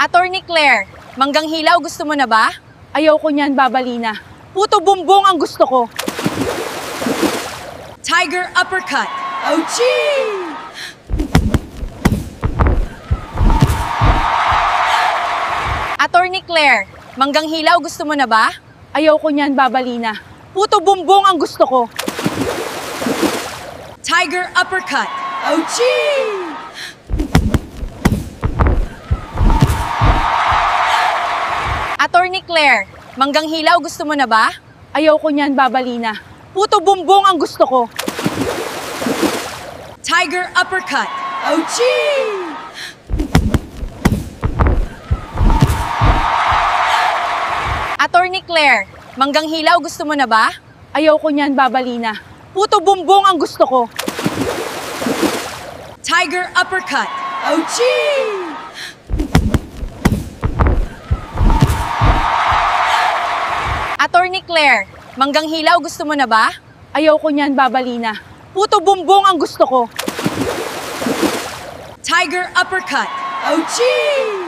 Attorney Claire, manggang hilaw gusto mo na ba? Ayaw ko niyan, babalina. Puto bumbong ang gusto ko. Tiger uppercut. Ouchie! Attorney Claire, manggang hilaw gusto mo na ba? Ayaw ko niyan, babalina. Puto bumbong ang gusto ko. Tiger uppercut. Ouchie! Attorney Claire, manggang hilaw gusto mo na ba? Ayaw ko niyan, babalina. Puto bumbong ang gusto ko. Tiger uppercut. Ouchie! Attorney Claire, manggang hilaw gusto mo na ba? Ayaw ko niyan, babalina. Puto bumbong ang gusto ko. Tiger uppercut. Ouchie! Attorney Claire, manggang hilaw gusto mo na ba? Ayaw ko niyan, babalina. Puto bumbong ang gusto ko. Tiger uppercut. Ouchie!